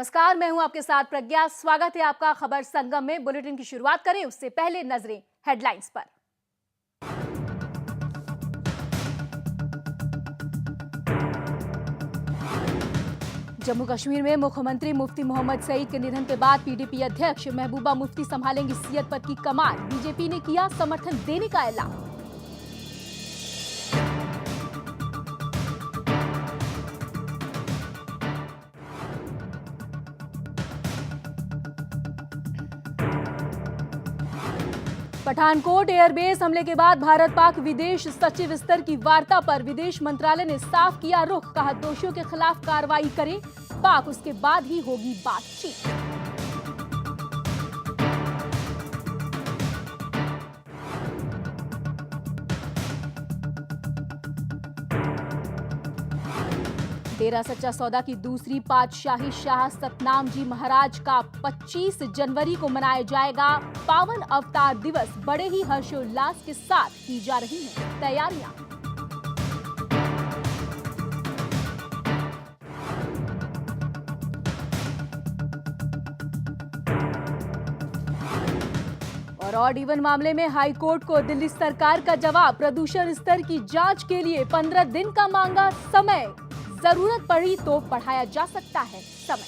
नमस्कार, मैं हूं आपके साथ प्रज्ञा। स्वागत है आपका खबर संगम में। बुलेटिन की शुरुआत करें उससे पहले नजरें हेडलाइंस पर। जम्मू कश्मीर में मुख्यमंत्री मुफ्ती मोहम्मद सईद के निधन के बाद पीडीपी अध्यक्ष महबूबा मुफ्ती संभालेंगी सियत पद की कमान। बीजेपी ने किया समर्थन देने का ऐलान। पठानकोट एयरबेस हमले के बाद भारत पाक विदेश सचिव स्तर की वार्ता पर विदेश मंत्रालय ने साफ किया रुख। कहा, दोषियों के खिलाफ कार्रवाई करे पाक, उसके बाद ही होगी बातचीत। डेरा सच्चा सौदा की दूसरी पातशाही शाह सतनाम जी महाराज का 25 जनवरी को मनाया जाएगा पावन अवतार दिवस। बड़े ही हर्षोल्लास के साथ की जा रही हैं तैयारियां। और ऑड इवन मामले में हाईकोर्ट को दिल्ली सरकार का जवाब। प्रदूषण स्तर की जांच के लिए 15 दिन का मांगा समय। जरूरत पड़ी तो बढ़ाया जा सकता है समय।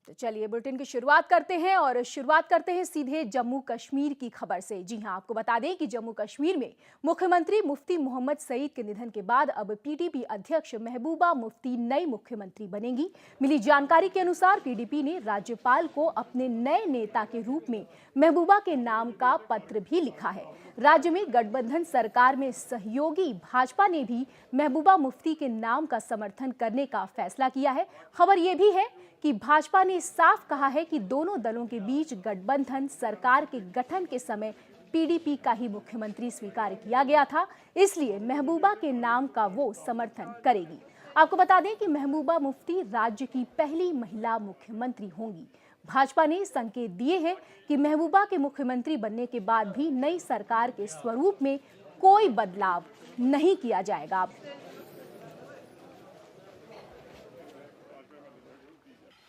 तो चलिए बुलेटिन की शुरुआत करते हैं और शुरुआत करते हैं सीधे जम्मू कश्मीर की खबर से। जी हां, आपको बता दें कि जम्मू कश्मीर में मुख्यमंत्री मुफ्ती मोहम्मद सईद के निधन के बाद अब पीडीपी अध्यक्ष महबूबा मुफ्ती नई मुख्यमंत्री बनेंगी। मिली जानकारी के अनुसार पीडीपी ने राज्यपाल को अपने नए नेता के रूप में महबूबा के नाम का पत्र भी लिखा है। राज्य में गठबंधन सरकार में सहयोगी भाजपा ने भी महबूबा मुफ्ती के नाम का समर्थन करने का फैसला किया है। खबर यह भी है कि भाजपा ने साफ कहा है कि दोनों दलों के बीच गठबंधन सरकार के गठन के समय पीडीपी का ही मुख्यमंत्री स्वीकार किया गया था, इसलिए महबूबा के नाम का वो समर्थन करेगी। आपको बता दें कि महबूबा मुफ्ती राज्य की पहली महिला मुख्यमंत्री होंगी। भाजपा ने संकेत दिए हैं कि महबूबा के मुख्यमंत्री बनने के बाद भी नई सरकार के स्वरूप में कोई बदलाव नहीं किया जाएगा।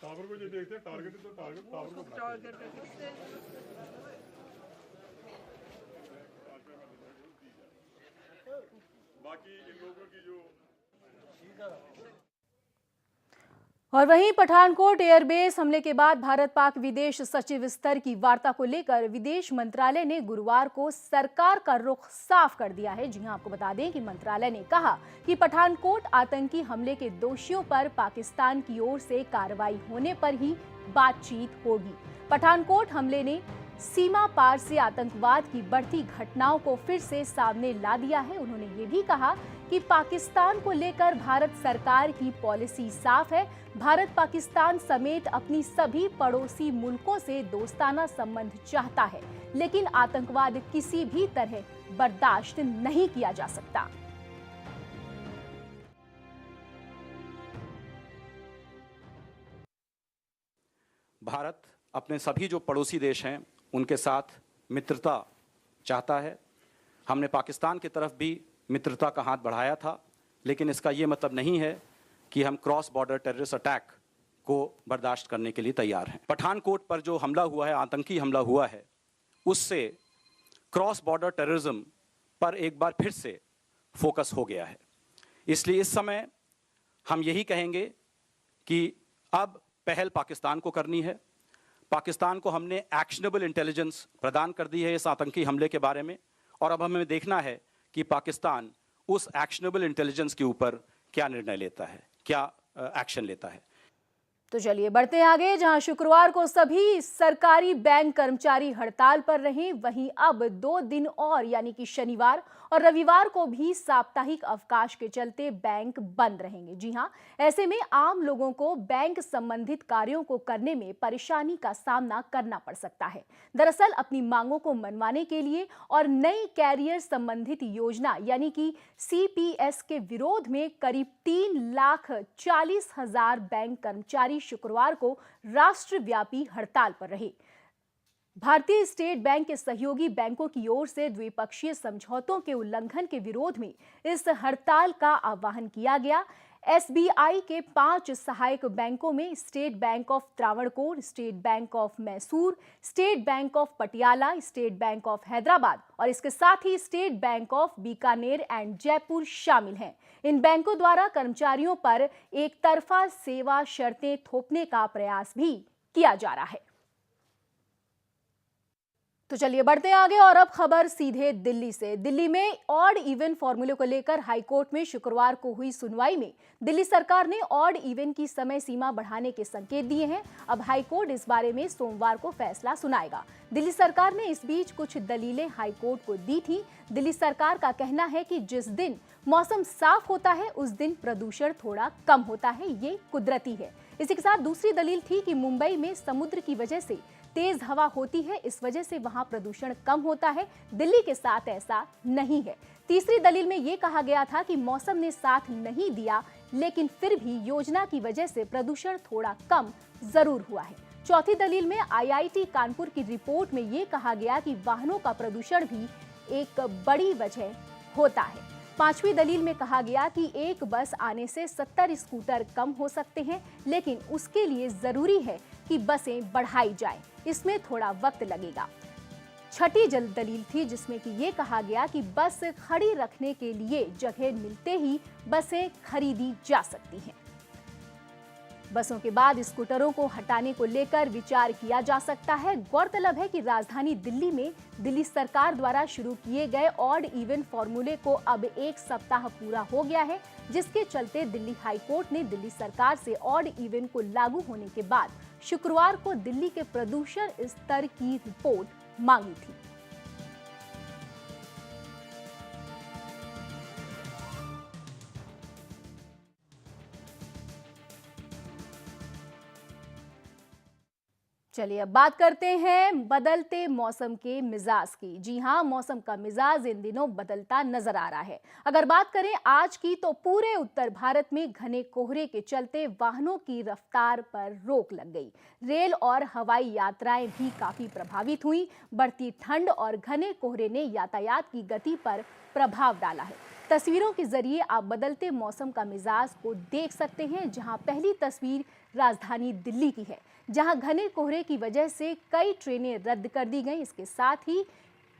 टावर को जो देखते हैं टारगेट तो टारगेट बाकी इन लोगों की जो। और वहीं पठानकोट एयरबेस हमले के बाद भारत पाक विदेश सचिव स्तर की वार्ता को लेकर विदेश मंत्रालय ने गुरुवार को सरकार का रुख साफ कर दिया है। जी हां, आपको बता दें कि मंत्रालय ने कहा कि पठानकोट आतंकी हमले के दोषियों पर पाकिस्तान की ओर से कार्रवाई होने पर ही बातचीत होगी। पठानकोट हमले ने सीमा पार से आतंकवाद की बढ़ती घटनाओं को फिर से सामने ला दिया है। उन्होंने ये भी कहा कि पाकिस्तान को लेकर भारत सरकार की पॉलिसी साफ है। भारत पाकिस्तान समेत अपनी सभी पड़ोसी मुल्कों से दोस्ताना संबंध चाहता है, लेकिन आतंकवाद किसी भी तरह बर्दाश्त नहीं किया जा सकता। भारत अपने सभी जो पड़ोसी देश हैं उनके साथ मित्रता चाहता है। हमने पाकिस्तान की तरफ भी मित्रता का हाथ बढ़ाया था, लेकिन इसका ये मतलब नहीं है कि हम क्रॉस बॉर्डर टेररिस्ट अटैक को बर्दाश्त करने के लिए तैयार हैं। पठानकोट पर जो हमला हुआ है, आतंकी हमला हुआ है, उससे क्रॉस बॉर्डर टेररिज्म पर एक बार फिर से फोकस हो गया है। इसलिए इस समय हम यही कहेंगे कि अब पहल पाकिस्तान को करनी है। पाकिस्तान को हमने एक्शनेबल इंटेलिजेंस प्रदान कर दी है इस आतंकी हमले के बारे में, और अब हमें देखना है कि पाकिस्तान उस एक्शनेबल इंटेलिजेंस के ऊपर क्या निर्णय लेता है, क्या एक्शन लेता है। तो चलिए बढ़ते हैं आगे। जहां शुक्रवार को सभी सरकारी बैंक कर्मचारी हड़ताल पर रहे, वहीं अब 2 दिन और यानी कि शनिवार और रविवार को भी साप्ताहिक अवकाश के चलते बैंक बंद रहेंगे। जी हां, ऐसे में आम लोगों को बैंक संबंधित कार्यों को करने में परेशानी का सामना करना पड़ सकता है। दरअसल अपनी मांगों को मनवाने के लिए और नई कैरियर संबंधित योजना यानी कि CPS के विरोध में करीब 3,40,000 बैंक कर्मचारी शुक्रवार को राष्ट्रव्यापी हड़ताल पर रहे। भारतीय स्टेट बैंक के सहयोगी बैंकों की ओर से द्विपक्षीय समझौतों के उल्लंघन के विरोध में इस हड़ताल का आह्वान किया गया। एसबीआई के 5 सहायक बैंकों में state bank of Travancore, state bank of Mysore, state bank of Patiala, state bank of Hyderabad और इसके साथ ही state bank of Bikaner and Jaipur शामिल हैं। इन बैंकों द्वारा कर्मचारियों पर एक तरफा सेवा शर्तें थोपने का प्रयास भी किया जा रहा है। तो चलिए बढ़ते हैं आगे और अब खबर सीधे दिल्ली से। दिल्ली में ऑड इवन फॉर्मूले को लेकर हाईकोर्ट में शुक्रवार को हुई सुनवाई में दिल्ली सरकार ने ऑड इवन की समय सीमा बढ़ाने के संकेत दिए हैं। अब हाईकोर्ट इस बारे में सोमवार को फैसला सुनाएगा। दिल्ली सरकार ने इस बीच कुछ दलीलें हाईकोर्ट को दी थी। दिल्ली सरकार का कहना है कि जिस दिन मौसम साफ होता है उस दिन प्रदूषण थोड़ा कम होता है, ये कुदरती है। इसी के साथ दूसरी दलील थी कि मुंबई में समुद्र की वजह से तेज हवा होती है, इस वजह से वहां प्रदूषण कम होता है। दिल्ली के साथ ऐसा नहीं है। तीसरी दलील में यह कहा गया था कि मौसम ने साथ नहीं दिया, लेकिन फिर भी योजना की वजह से प्रदूषण थोड़ा कम जरूर हुआ है। चौथी दलील में आईआईटी कानपुर की रिपोर्ट में यह कहा गया कि वाहनों का प्रदूषण भी एक बड़ी वजह होता है। पांचवी दलील में कहा गया कि एक बस आने से 70 स्कूटर कम हो सकते हैं, लेकिन उसके लिए जरूरी है कि बसें बढ़ाई जाएं। इसमें थोड़ा वक्त लगेगा। छठी दलील थी जिसमें कि ये कहा गया कि बस खड़ी रखने के लिए जगह मिलते ही बसें खरीदी जा सकती हैं। बसों के बाद स्कूटरों को हटाने को लेकर विचार किया जा सकता है। गौरतलब है कि राजधानी दिल्ली में दिल्ली सरकार द्वारा शुरू किए गए ऑड इवन फॉर्मूले को अब 1 सप्ताह पूरा हो गया है, जिसके चलते दिल्ली हाईकोर्ट ने दिल्ली सरकार से ऑड इवन को लागू होने के बाद शुक्रवार को दिल्ली के प्रदूषण स्तर की रिपोर्ट मांगी थी। चलिए अब बात करते हैं बदलते मौसम के मिजाज की। जी हां, मौसम का मिजाज इन दिनों बदलता नजर आ रहा है। अगर बात करें आज की, तो पूरे उत्तर भारत में घने कोहरे के चलते वाहनों की रफ्तार पर रोक लग गई। रेल और हवाई यात्राएं भी काफी प्रभावित हुई। बढ़ती ठंड और घने कोहरे ने यातायात की गति पर प्रभाव डाला है। तस्वीरों के जरिए आप बदलते मौसम का मिजाज को देख सकते हैं, जहां पहली तस्वीर राजधानी दिल्ली की है, जहां घने कोहरे की वजह से कई ट्रेनें रद्द कर दी गईं। इसके साथ ही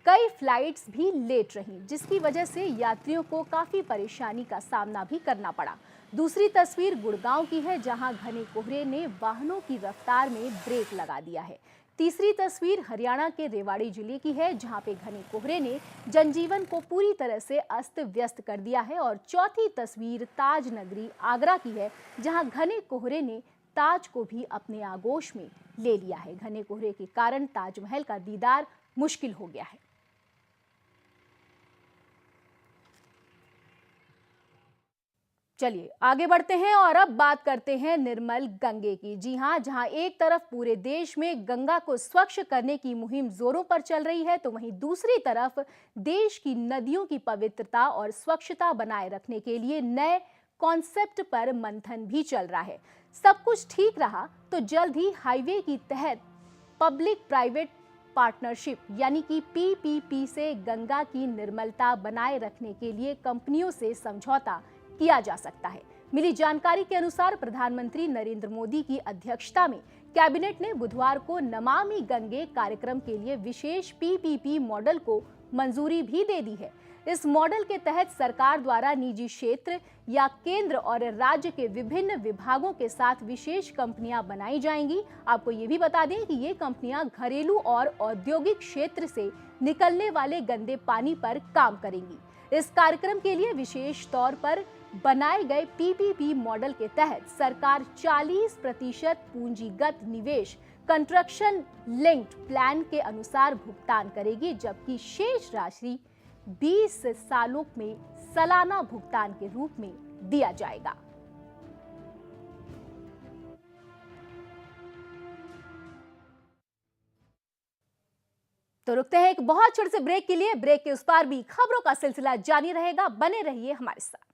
कई फ्लाइट्स भी लेट रहीं, जिसकी वजह से यात्रियों को काफी परेशानी का सामना भी करना पड़ा। दूसरी तस्वीर गुड़गांव की है, जहां घने कोहरे ने वाहनों की रफ्तार में ब्रेक लगा दिया है। तीसरी तस्वीर हरियाणा के रेवाड़ी जिले की है, जहां पे घने कोहरे ने जनजीवन को पूरी तरह से अस्त व्यस्त कर दिया है। और चौथी तस्वीर ताज नगरी आगरा की है, जहां घने कोहरे ने ताज को भी अपने आगोश में ले लिया है। घने कोहरे के कारण ताजमहल का दीदार मुश्किल हो गया है। चलिए आगे बढ़ते हैं और अब बात करते हैं निर्मल गंगे की। जी हां, जहां एक तरफ पूरे देश में गंगा को स्वच्छ करने की मुहिम जोरों पर चल रही है, तो वहीं दूसरी तरफ देश की नदियों की पवित्रता और स्वच्छता बनाए रखने के लिए नए कॉन्सेप्ट पर मंथन भी चल रहा है। सब कुछ ठीक रहा तो जल्द ही हाईवे की तहत पब्लिक प्राइवेट पार्टनरशिप यानी कि पीपीपी से गंगा की निर्मलता बनाए रखने के लिए कंपनियों से समझौता किया जा सकता है। मिली जानकारी के अनुसार प्रधानमंत्री नरेंद्र मोदी की अध्यक्षता में कैबिनेट ने बुधवार को नमामि गंगे कार्यक्रम के लिए विशेष पीपीपी मॉडल को मंजूरी भी दे दी है। इस मॉडल के तहत सरकार द्वारा निजी क्षेत्र या केंद्र और राज्य के विभिन्न विभागों के साथ विशेष कंपनियां बनाई जाएंगी। आपको ये भी बता दें कि ये कंपनियां घरेलू और औद्योगिक क्षेत्र से निकलने वाले गंदे पानी पर काम करेंगी। इस कार्यक्रम के लिए विशेष तौर पर बनाए गए पीपीपी मॉडल के तहत सरकार 40% पूंजीगत निवेश कंस्ट्रक्शन लिंक्ड प्लान के अनुसार भुगतान करेगी, जबकि शेष राशि 20 सालों में सालाना भुगतान के रूप में दिया जाएगा। तो रुकते हैं एक बहुत छोटे से ब्रेक के लिए। ब्रेक के उस पार भी खबरों का सिलसिला जारी रहेगा, बने रहिए हमारे साथ।